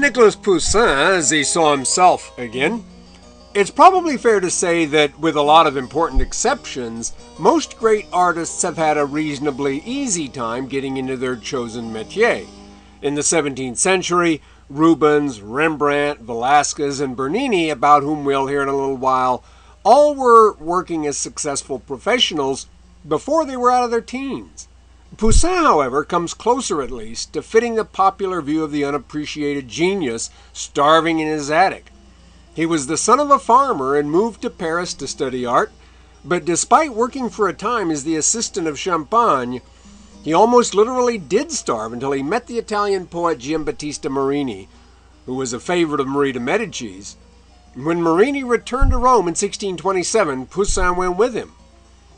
Nicolas Poussin, as he saw himself again, it's probably fair to say that, with a lot of important exceptions, most great artists have had a reasonably easy time getting into their chosen métier. In the 17th century, Rubens, Rembrandt, Velázquez, and Bernini, about whom we'll hear in a little while, all were working as successful professionals before they were out of their teens. Poussin, however, comes closer at least to fitting the popular view of the unappreciated genius starving in his attic. He was the son of a farmer and moved to Paris to study art, but despite working for a time as the assistant of Champagne, he almost literally did starve until he met the Italian poet Giambattista Marini, who was a favorite of Marie de Medicis. When Marini returned to Rome in 1627, Poussin went with him.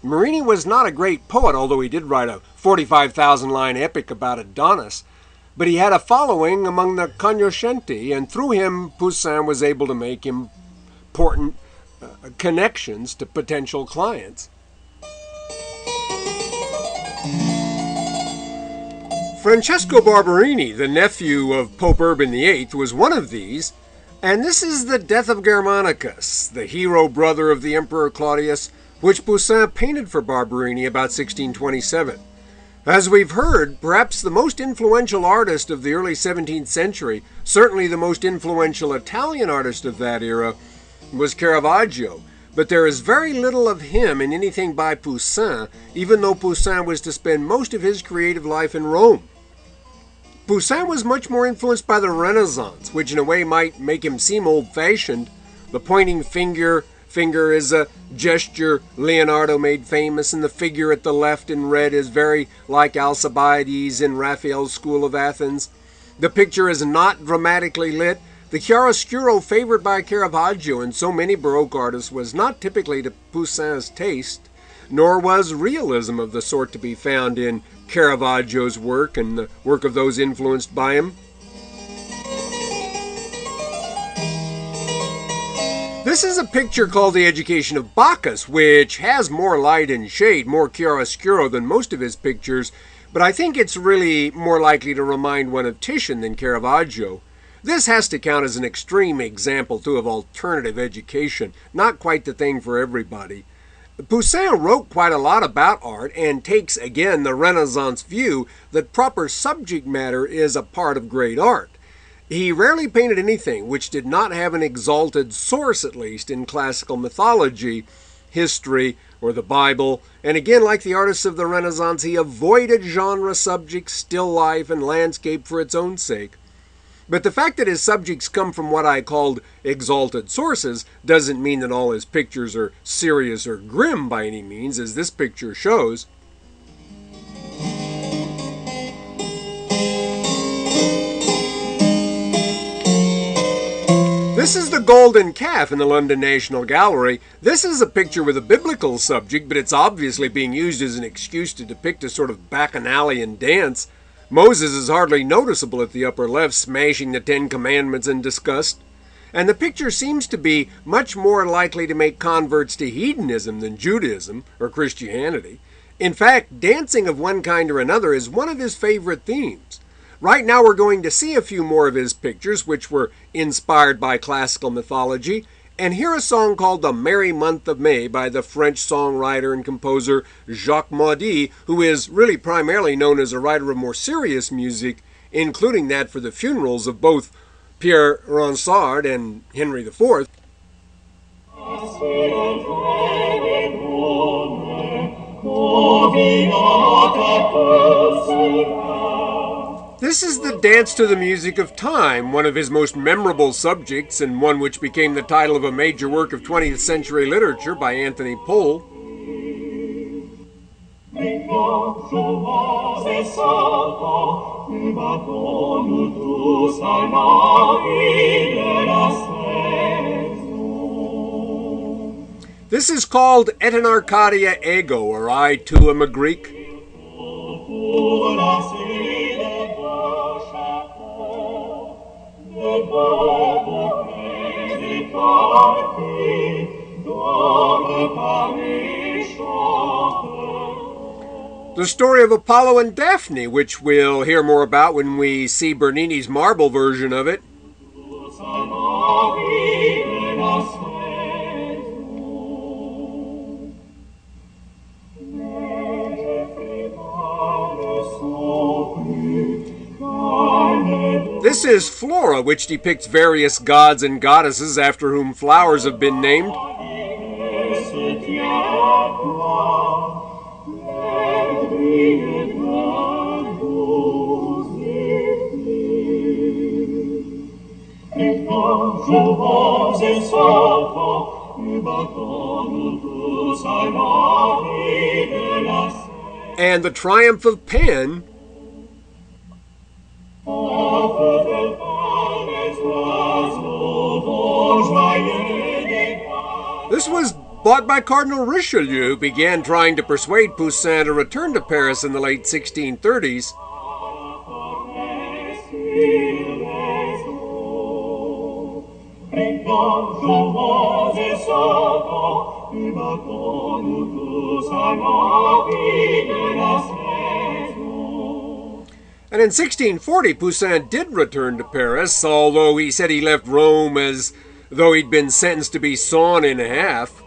Marini was not a great poet, although he did write a 45,000-line epic about Adonis, but he had a following among the cognoscenti, and through him, Poussin was able to make important connections to potential clients. Francesco Barberini, the nephew of Pope Urban VIII, was one of these, and this is the Death of Germanicus, the hero brother of the Emperor Claudius, which Poussin painted for Barberini about 1627. As we've heard, perhaps the most influential artist of the early 17th century, certainly the most influential Italian artist of that era, was Caravaggio, but there is very little of him in anything by Poussin, even though Poussin was to spend most of his creative life in Rome. Poussin was much more influenced by the Renaissance, which in a way might make him seem old-fashioned. The pointing finger is a gesture Leonardo made famous, and the figure at the left in red is very like Alcibiades in Raphael's School of Athens. The picture is not dramatically lit. The chiaroscuro favored by Caravaggio and so many Baroque artists was not typically to Poussin's taste, nor was realism of the sort to be found in Caravaggio's work and the work of those influenced by him. This is a picture called The Education of Bacchus, which has more light and shade, more chiaroscuro than most of his pictures, but I think it's really more likely to remind one of Titian than Caravaggio. This has to count as an extreme example, too, of alternative education, not quite the thing for everybody. Poussin wrote quite a lot about art and takes, again, the Renaissance view that proper subject matter is a part of great art. He rarely painted anything which did not have an exalted source, at least, in classical mythology, history, or the Bible, and again, like the artists of the Renaissance, he avoided genre subjects, still life, and landscape for its own sake. But the fact that his subjects come from what I called exalted sources doesn't mean that all his pictures are serious or grim by any means, as this picture shows. This is the Golden Calf in the London National Gallery. This is a picture with a biblical subject, but it's obviously being used as an excuse to depict a sort of bacchanalian dance. Moses is hardly noticeable at the upper left, smashing the Ten Commandments in disgust. And the picture seems to be much more likely to make converts to hedonism than Judaism or Christianity. In fact, dancing of one kind or another is one of his favorite themes. Right now we're going to see a few more of his pictures, which were inspired by classical mythology, and hear a song called The Merry Month of May by the French songwriter and composer Jacques Maudi, who is really primarily known as a writer of more serious music, including that for the funerals of both Pierre Ronsard and Henry IV. This is the dance to the music of time, one of his most memorable subjects and one which became the title of a major work of 20th century literature by Anthony Pohl. This is called Et in Arcadia Ego, or I too am a Greek. The story of Apollo and Daphne, which we'll hear more about when we see Bernini's marble version of it. This is Flora, which depicts various gods and goddesses after whom flowers have been named. And the Triumph of Pan. This was bought by Cardinal Richelieu, who began trying to persuade Poussin to return to Paris in the late 1630s. And in 1640, Poussin did return to Paris, although he said he left Rome as though he'd been sentenced to be sawn in half.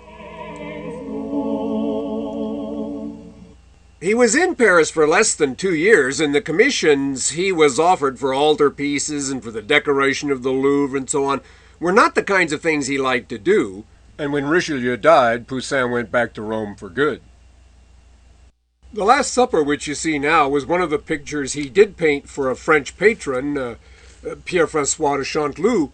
He was in Paris for less than 2 years, and the commissions he was offered for altarpieces and for the decoration of the Louvre and so on were not the kinds of things he liked to do. And when Richelieu died, Poussin went back to Rome for good. The Last Supper, which you see now, was one of the pictures he did paint for a French patron, Pierre-François de Chanteloup.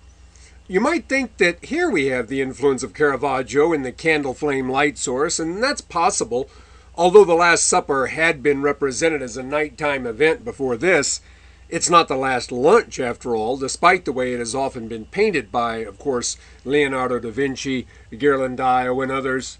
You might think that here we have the influence of Caravaggio in the candle flame light source, and that's possible. Although the Last Supper had been represented as a nighttime event before this, it's not the last lunch after all, despite the way it has often been painted by, of course, Leonardo da Vinci, Ghirlandaio, and others.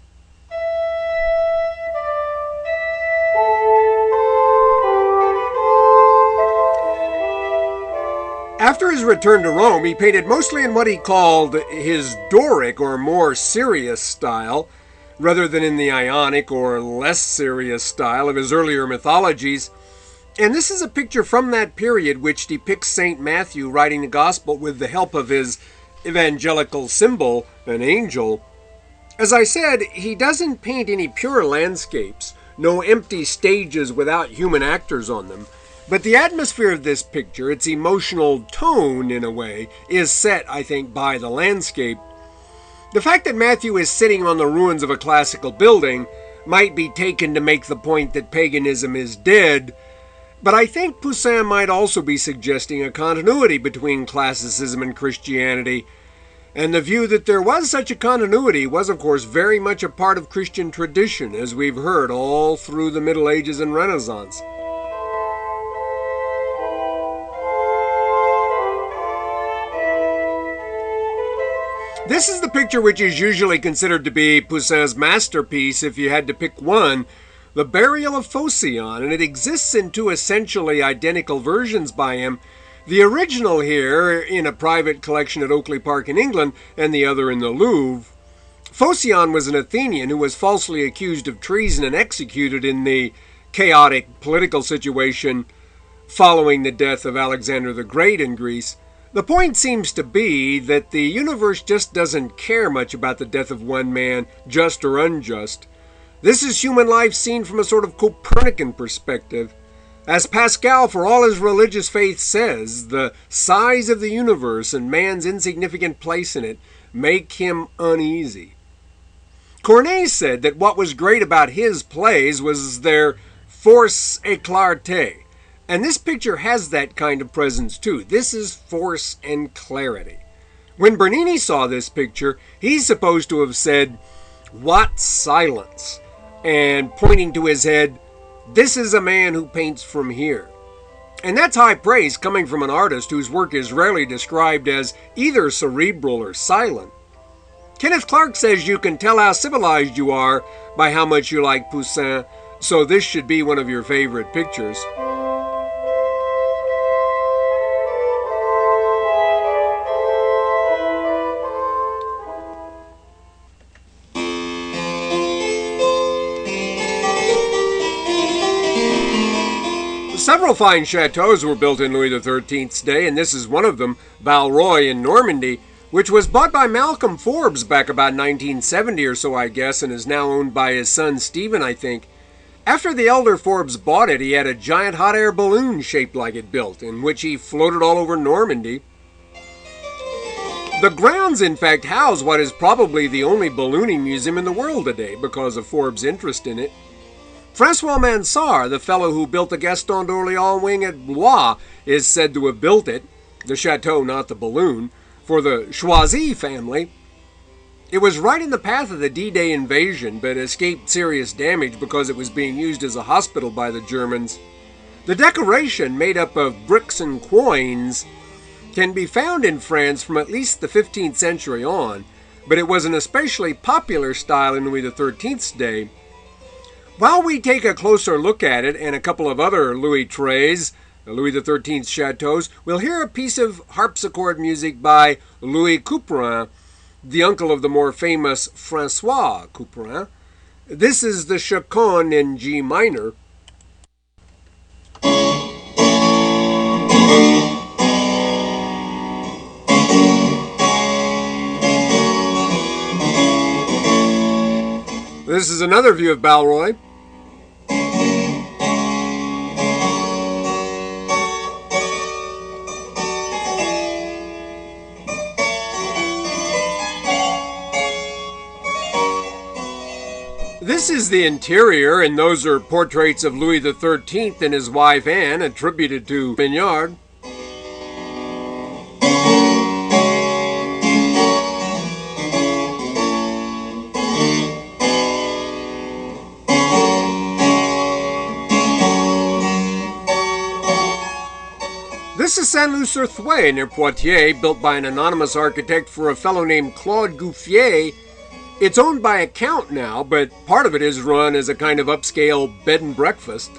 After his return to Rome, he painted mostly in what he called his Doric, or more serious style, rather than in the Ionic or less serious style of his earlier mythologies. And this is a picture from that period which depicts St. Matthew writing the Gospel with the help of his evangelical symbol, an angel. As I said, he doesn't paint any pure landscapes, no empty stages without human actors on them. But the atmosphere of this picture, its emotional tone in a way, is set, I think, by the landscape. The fact that Matthew is sitting on the ruins of a classical building might be taken to make the point that paganism is dead, but I think Poussin might also be suggesting a continuity between classicism and Christianity, and the view that there was such a continuity was, of course, very much a part of Christian tradition, as we've heard all through the Middle Ages and Renaissance. This is the picture which is usually considered to be Poussin's masterpiece if you had to pick one, the Burial of Phocion, and it exists in two essentially identical versions by him, the original here in a private collection at Oakley Park in England, and the other in the Louvre. Phocion was an Athenian who was falsely accused of treason and executed in the chaotic political situation following the death of Alexander the Great in Greece. The point seems to be that the universe just doesn't care much about the death of one man, just or unjust. This is human life seen from a sort of Copernican perspective. As Pascal, for all his religious faith, says, the size of the universe and man's insignificant place in it make him uneasy. Corneille said that what was great about his plays was their force et clarté. And this picture has that kind of presence too. This is force and clarity. When Bernini saw this picture, he's supposed to have said, "What silence?" and pointing to his head, "This is a man who paints from here." And that's high praise coming from an artist whose work is rarely described as either cerebral or silent. Kenneth Clark says you can tell how civilized you are by how much you like Poussin, so this should be one of your favorite pictures. Several fine chateaux were built in Louis XIII's day, and this is one of them, Valroy in Normandy. which was bought by Malcolm Forbes back about 1970 or so, I guess, and is now owned by his son Stephen, I think. After the elder Forbes bought it, he had a giant hot air balloon shaped like it built, in which he floated all over Normandy. The grounds, in fact, house what is probably the only ballooning museum in the world today because of Forbes' interest in it. Francois Mansart, the fellow who built the Gaston d'Orléans wing at Blois, is said to have built it, the chateau, not the balloon, for the Choisy family. It was right in the path of the D-Day invasion, but escaped serious damage because it was being used as a hospital by the Germans. The decoration, made up of bricks and coins, can be found in France from at least the 15th century on, but it was an especially popular style in Louis XIII's day. While we take a closer look at it and a couple of other Louis XIII's, Louis XIII's chateaus, we'll hear a piece of harpsichord music by Louis Couperin, the uncle of the more famous François Couperin. This is the Chaconne in G minor. This is another view of Balroy. This is the interior, and those are portraits of Louis XIII and his wife Anne, attributed to Mignard. This is Saint-Leu-sur-Thouet near Poitiers, built by an anonymous architect for a fellow named Claude Gouffier. It's owned by a count now, but part of it is run as a kind of upscale bed and breakfast.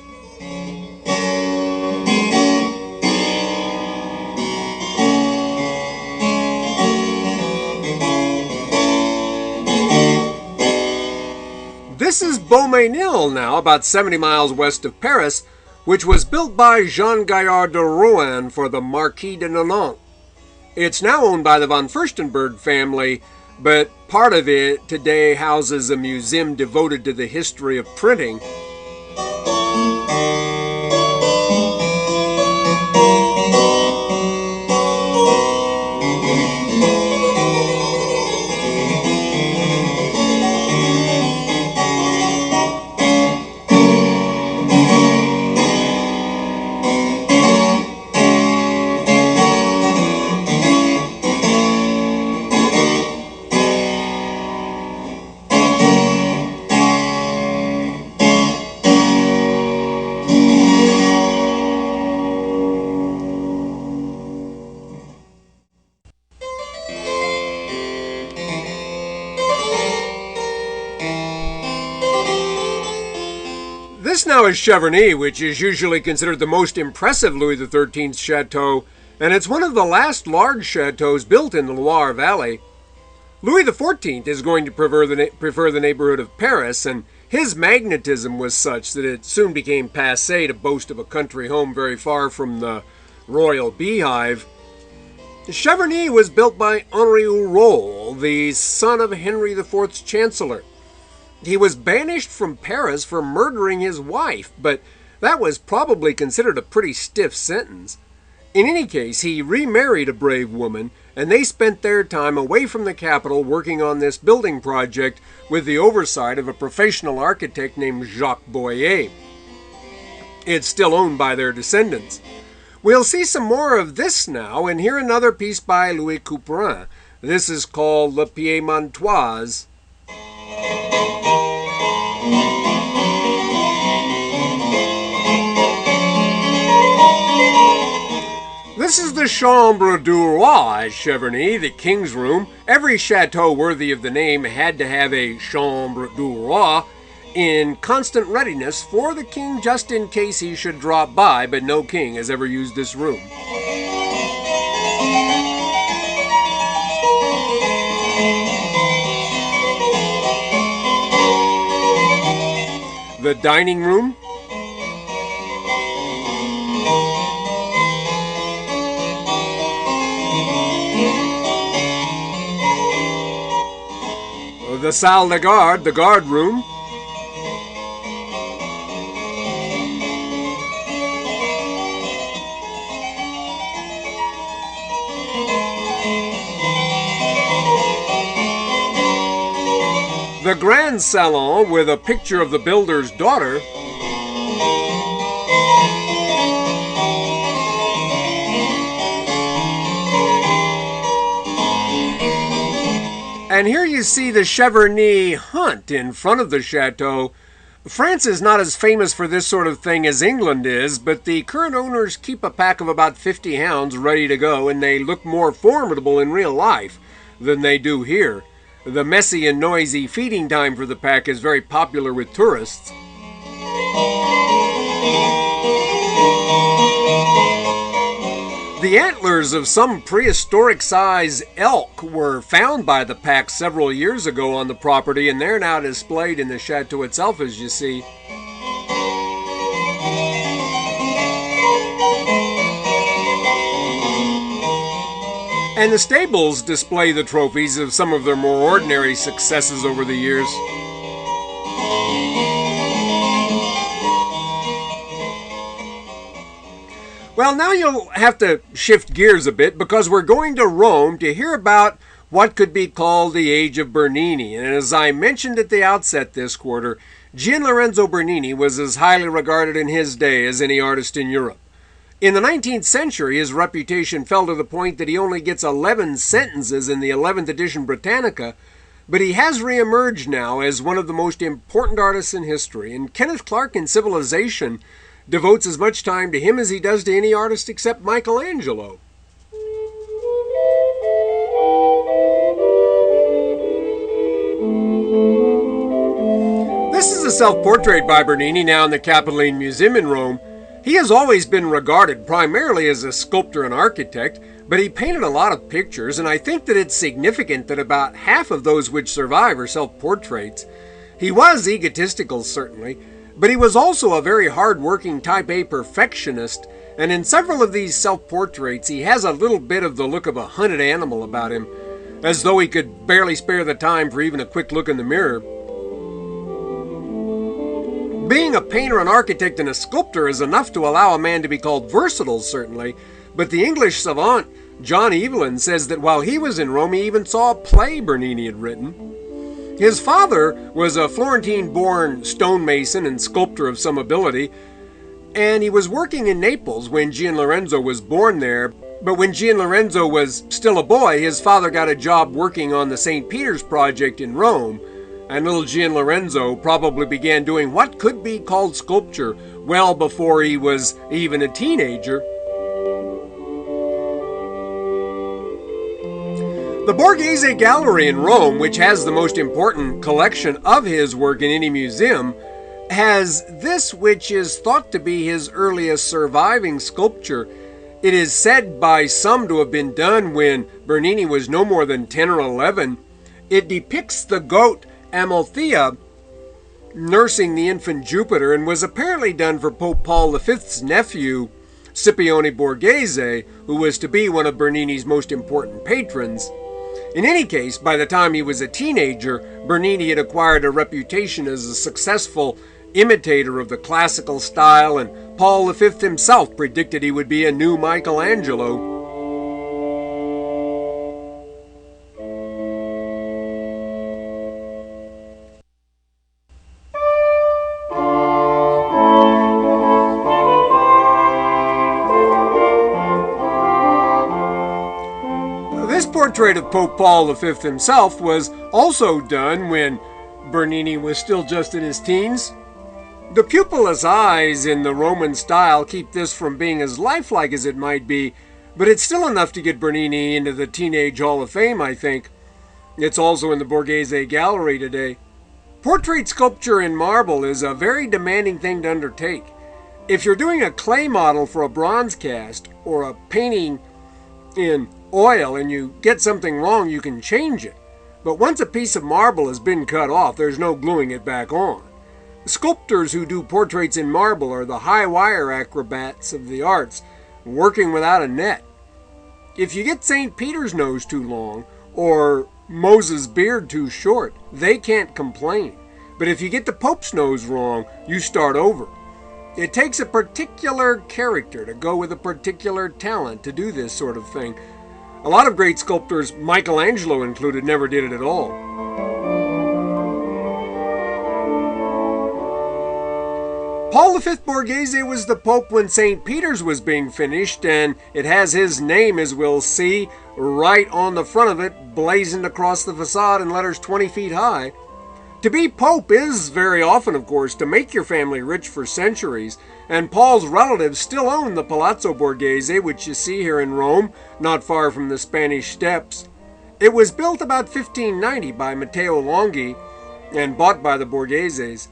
This is Beaumesnil now, about 70 miles west of Paris, which was built by Jean Gaillard de Rohan for the Marquis de Nantes. It's now owned by the von Furstenberg family, but part of it today houses a museum devoted to the history of printing. This now is Cheverny, which is usually considered the most impressive Louis XIII's chateau, and it's one of the last large chateaus built in the Loire Valley. Louis XIV is going to prefer the neighborhood of Paris, and his magnetism was such that it soon became passé to boast of a country home very far from the royal beehive. Cheverny was built by Henri Hourol, the son of Henry IV's chancellor. He was banished from Paris for murdering his wife, but that was probably considered a pretty stiff sentence. In any case, he remarried a brave woman, and they spent their time away from the capital working on this building project with the oversight of a professional architect named Jacques Boyer. It's still owned by their descendants. We'll see some more of this now and hear another piece by Louis Couperin. This is called Le Piémontoise. This is the Chambre du Roi at Cheverny, the king's room. Every chateau worthy of the name had to have a Chambre du Roi in constant readiness for the king just in case he should drop by, but no king has ever used this room. The dining room. the salle de garde, the guard room. The grand salon with a picture of the builder's daughter. And here you see the Cheverny hunt in front of the chateau. France is not as famous for this sort of thing as England is, but the current owners keep a pack of about 50 hounds ready to go, and they look more formidable in real life than they do here. The messy and noisy feeding time for the pack is very popular with tourists. The antlers of some prehistoric-size elk were found by the pack several years ago on the property, and they're now displayed in the chateau itself, as you see. And the stables display the trophies of some of their more ordinary successes over the years. Well, now you'll have to shift gears a bit because we're going to Rome to hear about what could be called the Age of Bernini. And as I mentioned at the outset this quarter, Gian Lorenzo Bernini was as highly regarded in his day as any artist in Europe. In the 19th century, his reputation fell to the point that he only gets 11 sentences in the 11th edition Britannica, but he has reemerged now as one of the most important artists in history, and Kenneth Clark in Civilization devotes as much time to him as he does to any artist except Michelangelo. This is a self-portrait by Bernini now in the Capitoline Museum in Rome. He has always been regarded primarily as a sculptor and architect, but he painted a lot of pictures, and I think that it's significant that about half of those which survive are self-portraits. He was egotistical, certainly, but he was also a very hard-working type A perfectionist, and in several of these self-portraits he has a little bit of the look of a hunted animal about him, as though he could barely spare the time for even a quick look in the mirror. Being a painter, an architect, and a sculptor is enough to allow a man to be called versatile, certainly, but the English savant John Evelyn says that while he was in Rome, he even saw a play Bernini had written. His father was a Florentine-born stonemason and sculptor of some ability, and he was working in Naples when Gian Lorenzo was born there. But when Gian Lorenzo was still a boy, his father got a job working on the St. Peter's project in Rome, and little Gian Lorenzo probably began doing what could be called sculpture well before he was even a teenager. The Borghese Gallery in Rome, which has the most important collection of his work in any museum, has this which is thought to be his earliest surviving sculpture. It is said by some to have been done when Bernini was no more than 10 or 11. It depicts the goat Amalthea nursing the infant Jupiter and was apparently done for Pope Paul V's nephew, Sipione Borgese, who was to be one of Bernini's most important patrons. In any case, by the time he was a teenager, Bernini had acquired a reputation as a successful imitator of the classical style, and Paul V himself predicted he would be a new Michelangelo. This portrait of Pope Paul V himself was also done when Bernini was still just in his teens. The pupilless eyes in the Roman style keep this from being as lifelike as it might be, but it's still enough to get Bernini into the Teenage Hall of Fame, I think. It's also in the Borghese Gallery today. Portrait sculpture in marble is a very demanding thing to undertake. If you're doing a clay model for a bronze cast or a painting in oil and you get something wrong, you can change it. But once a piece of marble has been cut off, there's no gluing it back on. Sculptors who do portraits in marble are the high wire acrobats of the arts, working without a net. If you get St. Peter's nose too long, or Moses' beard too short. They can't complain. But if you get the Pope's nose wrong, you start over. It takes a particular character to go with a particular talent to do this sort of thing. A lot of great sculptors, Michelangelo included, never did it at all. Paul V Borghese was the Pope when St. Peter's was being finished, and it has his name, as we'll see, right on the front of it, blazoned across the facade in letters 20 feet high. To be Pope is very often, of course, to make your family rich for centuries, and Paul's relatives still own the Palazzo Borghese, which you see here in Rome, not far from the Spanish Steps. It was built about 1590 by Matteo Longhi and bought by the Borgheses.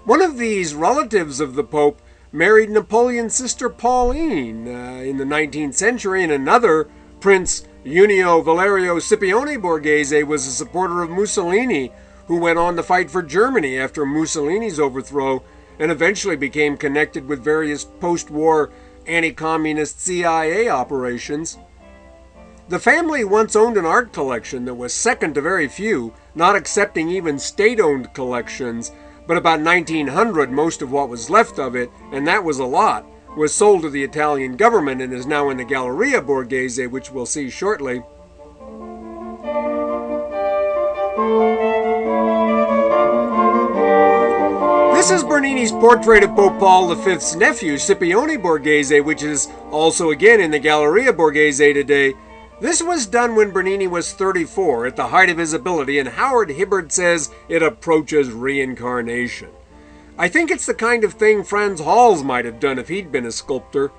One of these relatives of the Pope married Napoleon's sister Pauline in the 19th century, and another, Prince Junio Valerio Sipione Borghese, was a supporter of Mussolini, who went on to fight for Germany after Mussolini's overthrow and eventually became connected with various post-war anti-communist CIA operations. The family once owned an art collection that was second to very few, not accepting even state-owned collections, but about 1900 most of what was left of it, and that was a lot, was sold to the Italian government and is now in the Galleria Borghese, which we'll see shortly. This is Bernini's portrait of Pope Paul V's nephew, Sipione Borghese, which is also again in the Galleria Borghese today. This was done when Bernini was 34, at the height of his ability, and Howard Hibbard says it approaches reincarnation. I think it's the kind of thing Franz Hals might have done if he'd been a sculptor.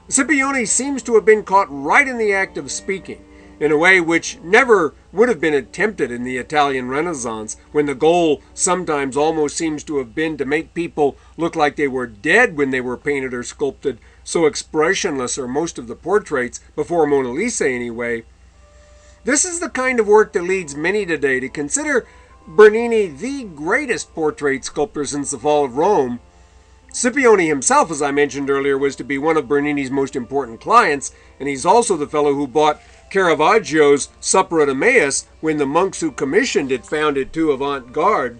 Sipione seems to have been caught right in the act of speaking, in a way which never would have been attempted in the Italian Renaissance, when the goal sometimes almost seems to have been to make people look like they were dead when they were painted or sculpted. So expressionless are most of the portraits, before Mona Lisa anyway. This is the kind of work that leads many today to consider Bernini the greatest portrait sculptor since the fall of Rome. Sipione himself, as I mentioned earlier, was to be one of Bernini's most important clients, and he's also the fellow who bought Caravaggio's Supper at Emmaus when the monks who commissioned it found it too avant-garde.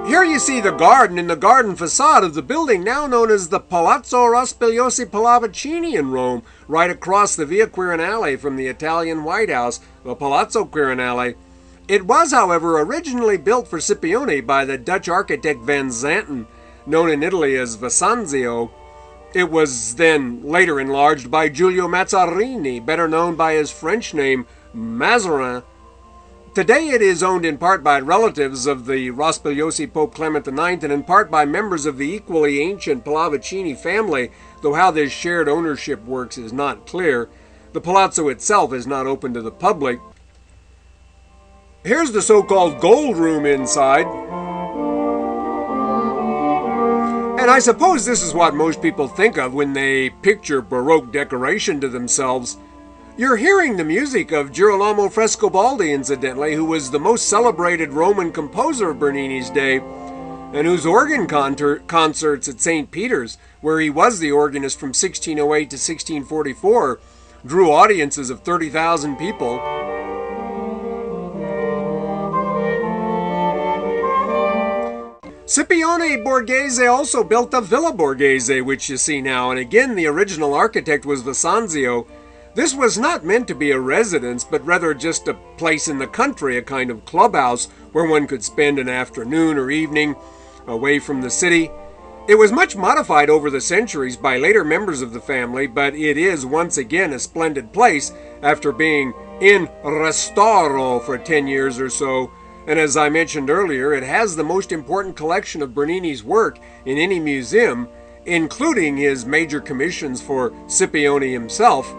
Here you see the garden and the garden facade of the building now known as the Palazzo Raspiosi Pallavicini in Rome, right across the Via Quirinale from the Italian White House, the Palazzo Quirinale. It was, however, originally built for Sipione by the Dutch architect Van Zanten, known in Italy as Visanzio. It was then later enlarged by Giulio Mazzarini, better known by his French name Mazarin. Today it is owned in part by relatives of the Raspiosi Pope Clement IX and in part by members of the equally ancient Pallavicini family, though how this shared ownership works is not clear. The palazzo itself is not open to the public. Here's the so-called gold room inside. And I suppose this is what most people think of when they picture Baroque decoration to themselves. You're hearing the music of Girolamo Frescobaldi, incidentally, who was the most celebrated Roman composer of Bernini's day, and whose organ concerts at St. Peter's, where he was the organist from 1608 to 1644, drew audiences of 30,000 people. Sipione Borghese also built the Villa Borghese, which you see now, and again the original architect was Visanzio. This was not meant to be a residence, but rather just a place in the country, a kind of clubhouse where one could spend an afternoon or evening away from the city. It was much modified over the centuries by later members of the family, but it is once again a splendid place after being in restauro for 10 years or so. And as I mentioned earlier, it has the most important collection of Bernini's work in any museum, including his major commissions for Sipione himself.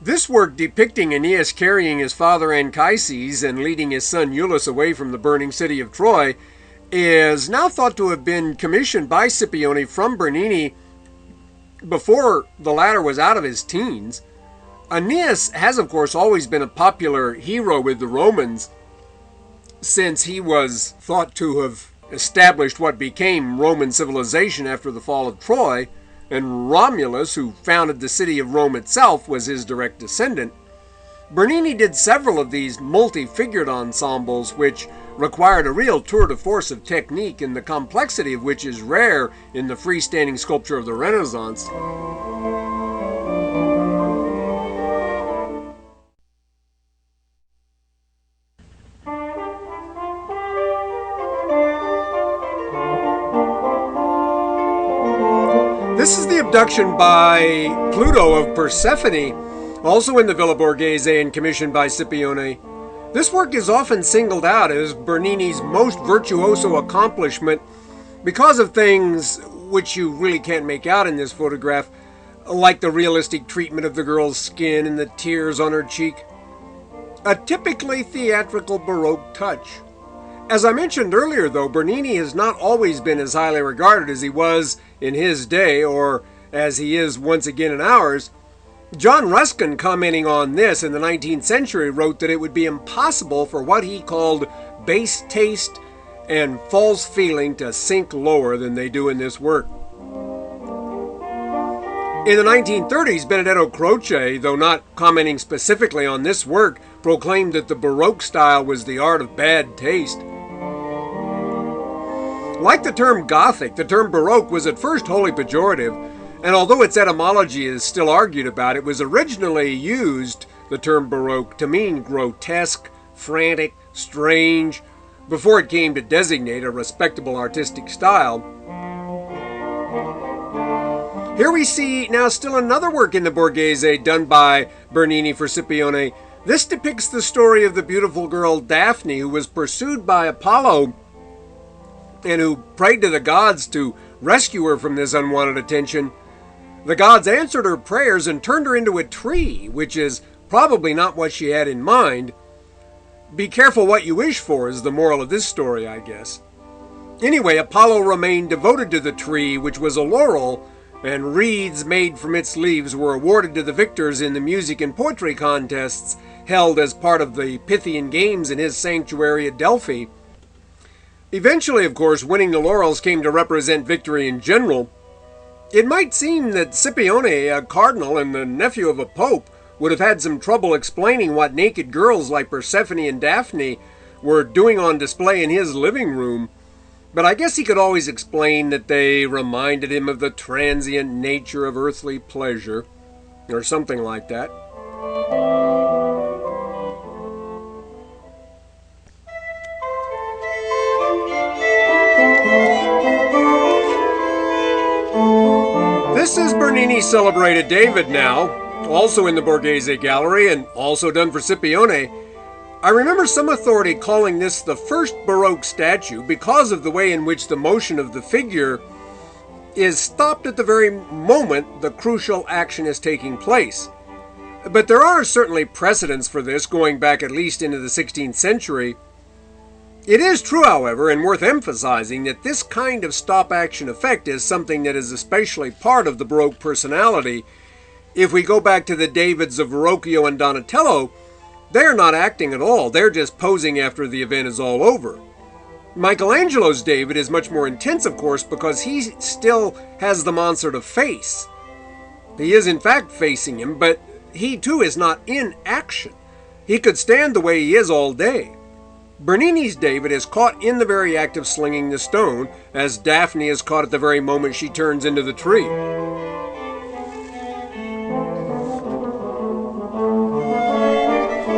This work depicting Aeneas carrying his father Anchises and leading his son Iulus away from the burning city of Troy is now thought to have been commissioned by Sipione from Bernini before the latter was out of his teens. Aeneas has, of course, always been a popular hero with the Romans, since he was thought to have established what became Roman civilization after the fall of Troy, and Romulus, who founded the city of Rome itself, was his direct descendant, Bernini did several of these multi-figured ensembles which required a real tour de force of technique, and the complexity of which is rare in the freestanding sculpture of the Renaissance. This is the Abduction by Pluto of Persephone, also in the Villa Borghese and commissioned by Sipione. This work is often singled out as Bernini's most virtuoso accomplishment because of things which you really can't make out in this photograph, like the realistic treatment of the girl's skin and the tears on her cheek. A typically theatrical Baroque touch. As I mentioned earlier, though, Bernini has not always been as highly regarded as he was in his day, or as he is once again in ours. John Ruskin, commenting on this in the 19th century, wrote that it would be impossible for what he called base taste and false feeling to sink lower than they do in this work. In the 1930s, Benedetto Croce, though not commenting specifically on this work, proclaimed that the Baroque style was the art of bad taste. Like the term Gothic, the term Baroque was at first wholly pejorative, and although its etymology is still argued about, it was originally used, the term Baroque, to mean grotesque, frantic, strange, before it came to designate a respectable artistic style. Here we see now still another work in the Borghese done by Bernini for Sipione. This depicts the story of the beautiful girl Daphne, who was pursued by Apollo and who prayed to the gods to rescue her from this unwanted attention. The gods answered her prayers and turned her into a tree, which is probably not what she had in mind. Be careful what you wish for is the moral of this story, I guess. Anyway, Apollo remained devoted to the tree, which was a laurel, and wreaths made from its leaves were awarded to the victors in the music and poetry contests held as part of the Pythian Games in his sanctuary at Delphi. Eventually, of course, winning the laurels came to represent victory in general. It might seem that Sipione, a cardinal and the nephew of a pope, would have had some trouble explaining what naked girls like Persephone and Daphne were doing on display in his living room, but I guess he could always explain that they reminded him of the transient nature of earthly pleasure, or something like that. This is Bernini's celebrated David now, also in the Borghese Gallery and also done for Sipione. I remember some authority calling this the first Baroque statue because of the way in which the motion of the figure is stopped at the very moment the crucial action is taking place. But there are certainly precedents for this going back at least into the 16th century. It is true, however, and worth emphasizing, that this kind of stop-action effect is something that is especially part of the Baroque personality. If we go back to the Davids of Verrocchio and Donatello, they're not acting at all, they're just posing after the event is all over. Michelangelo's David is much more intense, of course, because he still has the monster to face. He is in fact facing him, but he too is not in action. He could stand the way he is all day. Bernini's David is caught in the very act of slinging the stone, as Daphne is caught at the very moment she turns into the tree.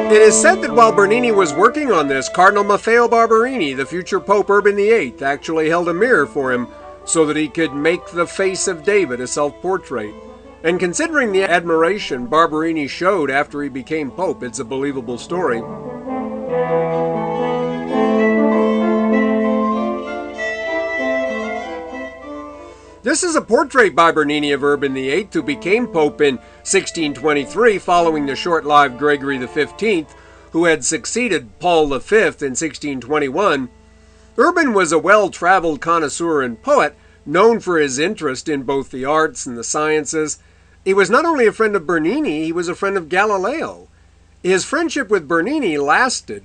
It is said that while Bernini was working on this, Cardinal Maffeo Barberini, the future Pope Urban VIII, actually held a mirror for him so that he could make the face of David a self-portrait. And considering the admiration Barberini showed after he became Pope, it's a believable story. This is a portrait by Bernini of Urban VIII, who became Pope in 1623 following the short-lived Gregory XV, who had succeeded Paul V in 1621. Urban was a well-traveled connoisseur and poet, known for his interest in both the arts and the sciences. He was not only a friend of Bernini, he was a friend of Galileo. His friendship with Bernini lasted.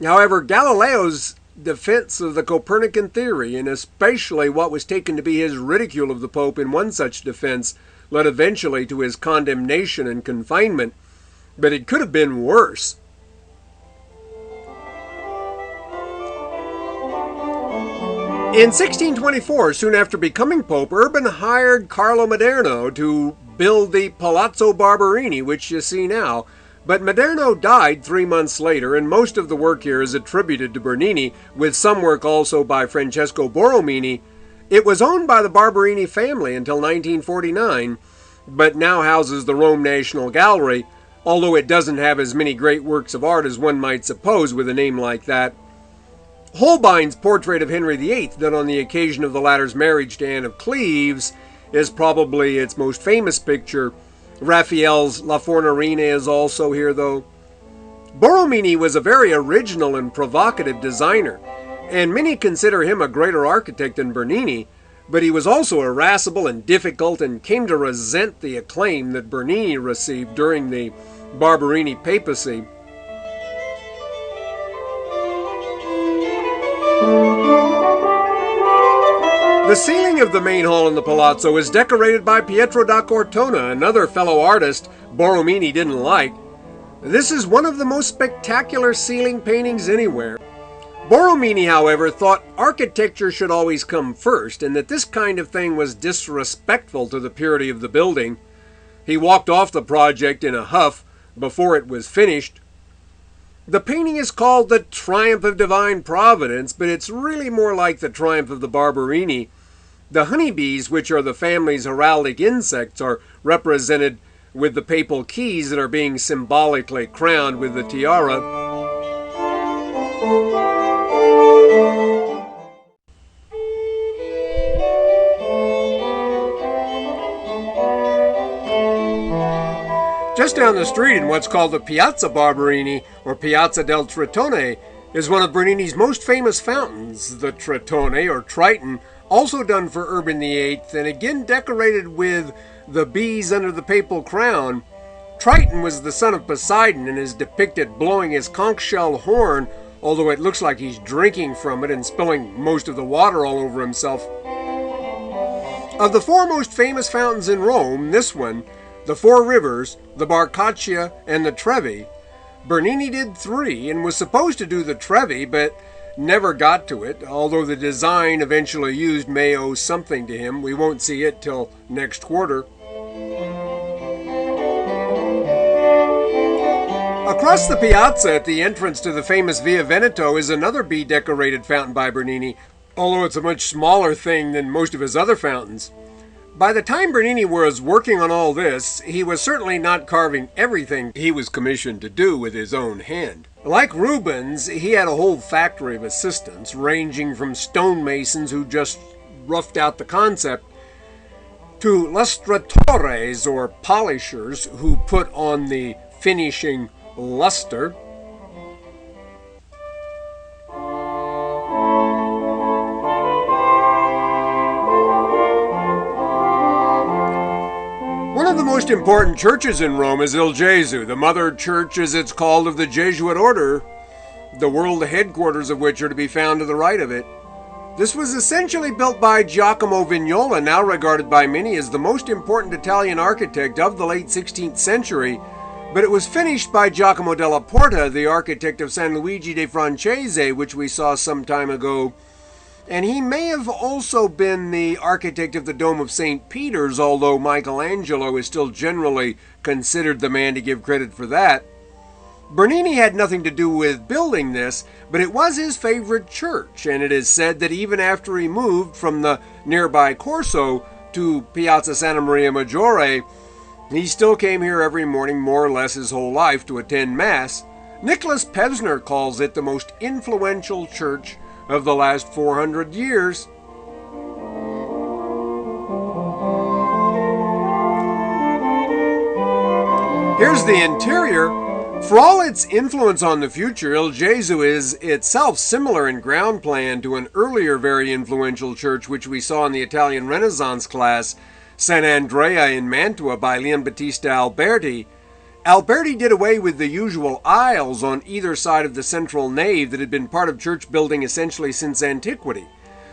However, Galileo's defense of the Copernican theory, and especially what was taken to be his ridicule of the Pope in one such defense led eventually to his condemnation and confinement. But it could have been worse. In 1624, soon after becoming Pope, Urban hired Carlo Maderno to build the Palazzo Barberini, which you see now. But Maderno died 3 months later, and most of the work here is attributed to Bernini, with some work also by Francesco Borromini. It was owned by the Barberini family until 1949, but now houses the Rome National Gallery, although it doesn't have as many great works of art as one might suppose with a name like that. Holbein's portrait of Henry VIII, done on the occasion of the latter's marriage to Anne of Cleves, is probably its most famous picture. Raphael's La Fornarina is also here, though. Borromini was a very original and provocative designer, and many consider him a greater architect than Bernini, but he was also irascible and difficult and came to resent the acclaim that Bernini received during the Barberini papacy. The ceiling of the main hall in the Palazzo is decorated by Pietro da Cortona, another fellow artist Borromini didn't like. This is one of the most spectacular ceiling paintings anywhere. Borromini, however, thought architecture should always come first, and that this kind of thing was disrespectful to the purity of the building. He walked off the project in a huff before it was finished. The painting is called the Triumph of Divine Providence, but it's really more like the Triumph of the Barberini. The honeybees, which are the family's heraldic insects, are represented with the papal keys that are being symbolically crowned with the tiara. Just down the street in what's called the Piazza Barberini, or Piazza del Tritone, is one of Bernini's most famous fountains, the Tritone, or Triton, also done for Urban VIII, and again decorated with the bees under the papal crown. Triton was the son of Poseidon and is depicted blowing his conch shell horn, although it looks like he's drinking from it and spilling most of the water all over himself. Of the four most famous fountains in Rome, this one, the Four Rivers, the Barcaccia, and the Trevi. Bernini did three and was supposed to do the Trevi, but never got to it, although the design eventually used may owe something to him. We won't see it till next quarter. Across the piazza at the entrance to the famous Via Veneto is another bee-decorated fountain by Bernini, although it's a much smaller thing than most of his other fountains. By the time Bernini was working on all this, he was certainly not carving everything he was commissioned to do with his own hand. Like Rubens, he had a whole factory of assistants, ranging from stonemasons who just roughed out the concept, to lustratores, or polishers, who put on the finishing luster. One of the most important churches in Rome is Il Gesù, the mother church as it's called of the Jesuit order, the world headquarters of which are to be found to the right of it. This was essentially built by Giacomo Vignola, now regarded by many as the most important Italian architect of the late 16th century, but it was finished by Giacomo della Porta, the architect of San Luigi de Francese, which we saw some time ago. And he may have also been the architect of the Dome of St. Peter's, although Michelangelo is still generally considered the man to give credit for that. Bernini had nothing to do with building this, but it was his favorite church, and it is said that even after he moved from the nearby Corso to Piazza Santa Maria Maggiore, he still came here every morning more or less his whole life to attend Mass. Nicholas Pevsner calls it the most influential church of the last 400 years. Here's the interior. For all its influence on the future, Il Gesù is itself similar in ground plan to an earlier very influential church which we saw in the Italian Renaissance class, Sant'Andrea in Mantua by Leon Battista Alberti. Alberti did away with the usual aisles on either side of the central nave that had been part of church building essentially since antiquity.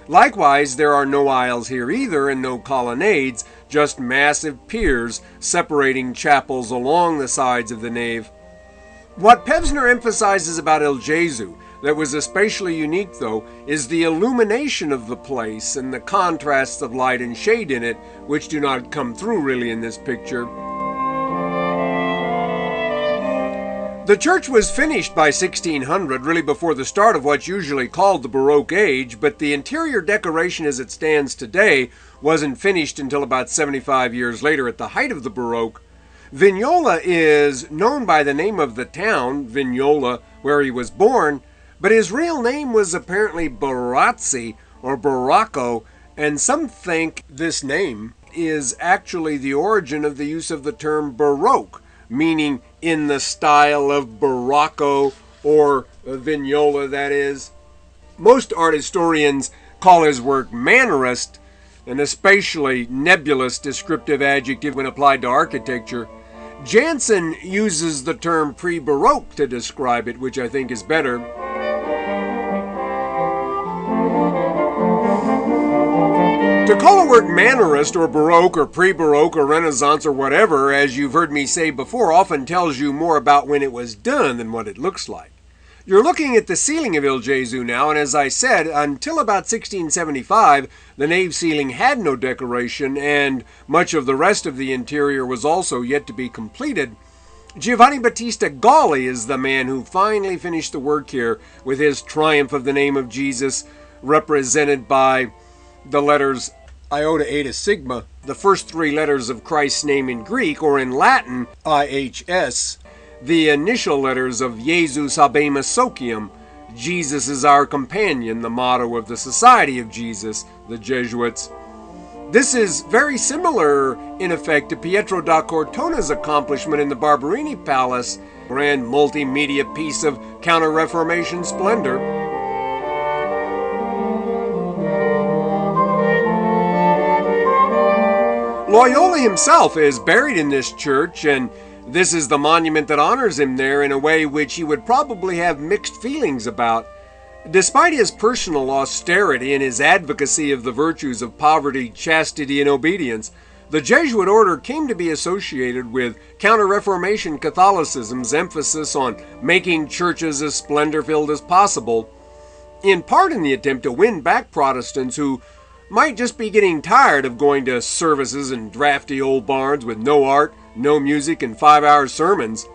Likewise, there are no aisles here either and no colonnades, just massive piers separating chapels along the sides of the nave. What Pevsner emphasizes about Il Gesù that was especially unique, though, is the illumination of the place and the contrasts of light and shade in it, which do not come through really in this picture. The church was finished by 1600, really before the start of what's usually called the Baroque age, but the interior decoration as it stands today wasn't finished until about 75 years later at the height of the Baroque. Vignola is known by the name of the town, Vignola, where he was born, but his real name was apparently Barazzi or Baracco, and some think this name is actually the origin of the use of the term Baroque, meaning in the style of Baracco or Vignola, that is. Most art historians call his work Mannerist, an especially nebulous descriptive adjective when applied to architecture. Jansen uses the term pre-Baroque to describe it, which I think is better. To call a work Mannerist or Baroque or pre-Baroque or Renaissance or whatever, as you've heard me say before, often tells you more about when it was done than what it looks like. You're looking at the ceiling of Il Gesù now, and as I said, until about 1675, the nave ceiling had no decoration, and much of the rest of the interior was also yet to be completed. Giovanni Battista Galli is the man who finally finished the work here with his Triumph of the Name of Jesus, represented by the letters iota, eta, sigma, the first three letters of Christ's name in Greek, or in Latin, IHS, the initial letters of Jesus Habemus Socium, Jesus is our companion, the motto of the Society of Jesus, the Jesuits. This is very similar, in effect, to Pietro da Cortona's accomplishment in the Barberini Palace, grand multimedia piece of Counter-Reformation splendor. Loyola himself is buried in this church, and this is the monument that honors him there in a way which he would probably have mixed feelings about. Despite his personal austerity and his advocacy of the virtues of poverty, chastity, and obedience, the Jesuit order came to be associated with Counter-Reformation Catholicism's emphasis on making churches as splendor-filled as possible, in part in the attempt to win back Protestants who might just be getting tired of going to services in drafty old barns with no art, no music, and 5-hour sermons.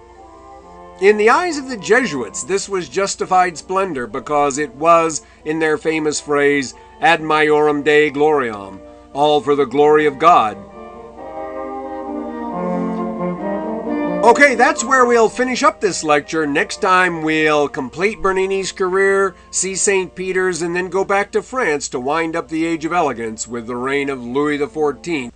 In the eyes of the Jesuits, this was justified splendor because it was, in their famous phrase, ad maiorem Dei gloriam, all for the glory of God. Okay, that's where we'll finish up this lecture. Next time we'll complete Bernini's career, see St. Peter's, and then go back to France to wind up the Age of Elegance with the reign of Louis XIV.